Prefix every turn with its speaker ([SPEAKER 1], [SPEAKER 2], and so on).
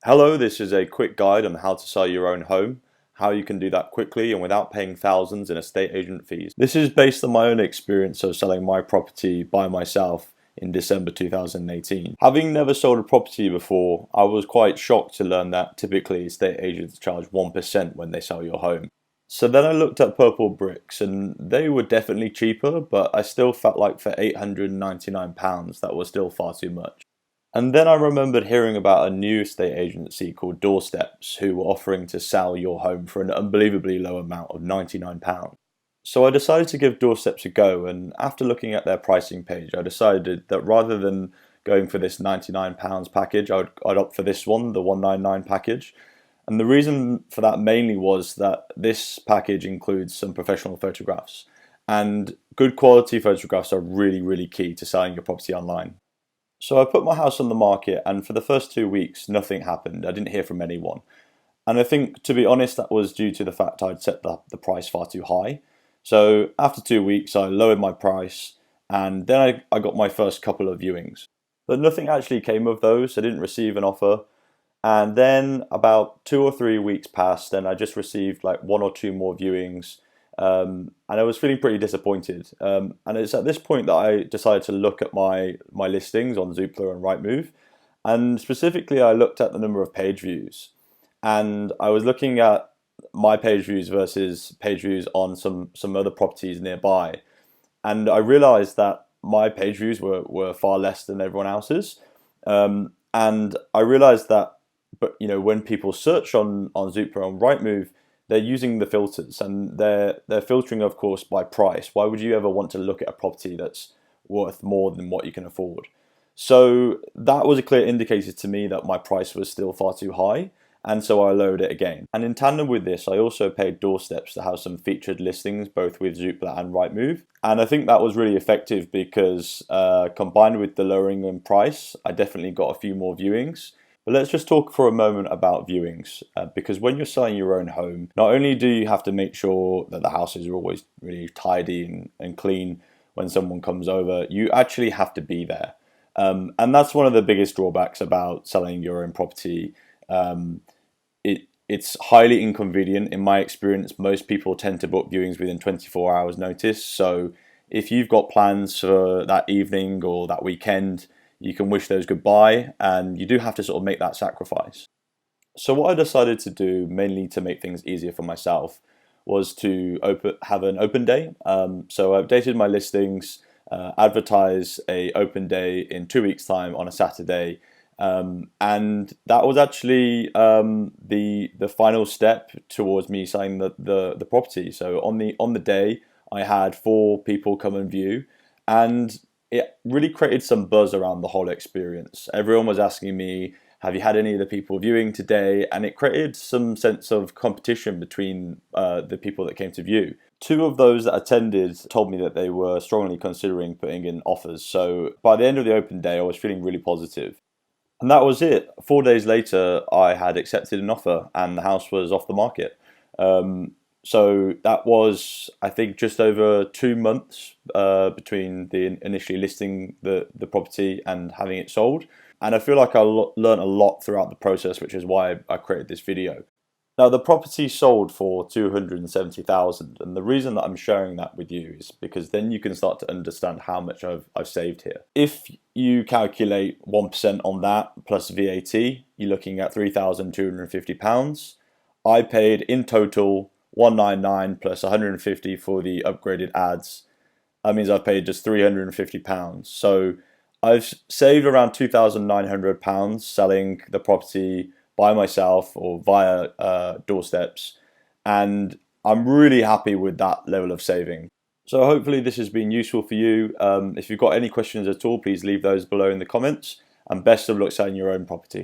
[SPEAKER 1] Hello, this is a quick guide on how to sell your own home, how you can do that quickly and without paying thousands in estate agent fees. This is based on my own experience of selling my property by myself in December 2018. Having never sold a property before, I was quite shocked to learn that typically estate agents charge 1% when they sell your home. So then I looked at Purple Bricks and they were definitely cheaper, but I still felt like for £899 that was still far too much. And then I remembered hearing about a new estate agency called Doorsteps who were offering to sell your home for an unbelievably low amount of £99. So I decided to give Doorsteps a go, and after looking at their pricing page I decided that rather than going for this £99 package, I'd opt for this one, the 199 package. And the reason for that mainly was that this package includes some professional photographs, and good quality photographs are really key to selling your property online. So I put my house on the market, and for the first 2 weeks nothing happened. I didn't hear from anyone. And I think, to be honest, that was due to the fact I'd set the price far too high. So after 2 weeks I lowered my price, and then I got my first couple of viewings. But nothing actually came of those. I didn't receive an offer. And then about 2 or 3 weeks passed and I just received like 1 or 2 more viewings. And I was feeling pretty disappointed. And it's at this point that I decided to look at my listings on Zoopla and Rightmove. And specifically I looked at the number of page views. And I was looking at my page views versus page views on some other properties nearby. And I realized that my page views were far less than everyone else's. And I realized that, but when people search on Zoopla and Rightmove, they're using the filters, and they're filtering, of course, by price. Why would you ever want to look at a property that's worth more than what you can afford? So that was a clear indicator to me that my price was still far too high, and so I lowered it again. And in tandem with this, I also paid Doorsteps to have some featured listings, both with Zoopla and Rightmove. And I think that was really effective because combined with the lowering in price, I definitely got a few more viewings. But let's just talk for a moment about viewings, because when you're selling your own home, not only do you have to make sure that the houses are always really tidy and clean when someone comes over, you actually have to be there. And that's one of the biggest drawbacks about selling your own property. It's highly inconvenient. In my experience, most people tend to book viewings within 24 hours notice. So if you've got plans for that evening or that weekend, you can wish those goodbye, and you do have to sort of make that sacrifice. So what I decided to do, mainly to make things easier for myself, was to have an open day. So I updated my listings, advertise a open day in 2 weeks' time on a Saturday, and that was actually the final step towards me selling the property. So on the day, I had 4 people come and view, and it really created some buzz around the whole experience. Everyone was asking me, have you had any of the people viewing today? And it created some sense of competition between the people that came to view. 2 of those that attended told me that they were strongly considering putting in offers. So by the end of the open day, I was feeling really positive. And that was it. 4 days later, I had accepted an offer and the house was off the market. So that was, I think, just over 2 months between the initially listing the property and having it sold. And I feel like I learned a lot throughout the process, which is why I created this video. Now, the property sold for $270,000, and the reason that I'm sharing that with you is because then you can start to understand how much I've saved here. If you calculate 1% on that plus VAT, you're looking at £3,250. I paid in total 199 plus 150 for the upgraded ads. That means I've paid just £350. So I've saved around £2,900 selling the property by myself or via Doorsteps, and I'm really happy with that level of saving. So hopefully this has been useful for you. If you've got any questions at all, please leave those below in the comments, and best of luck selling your own property.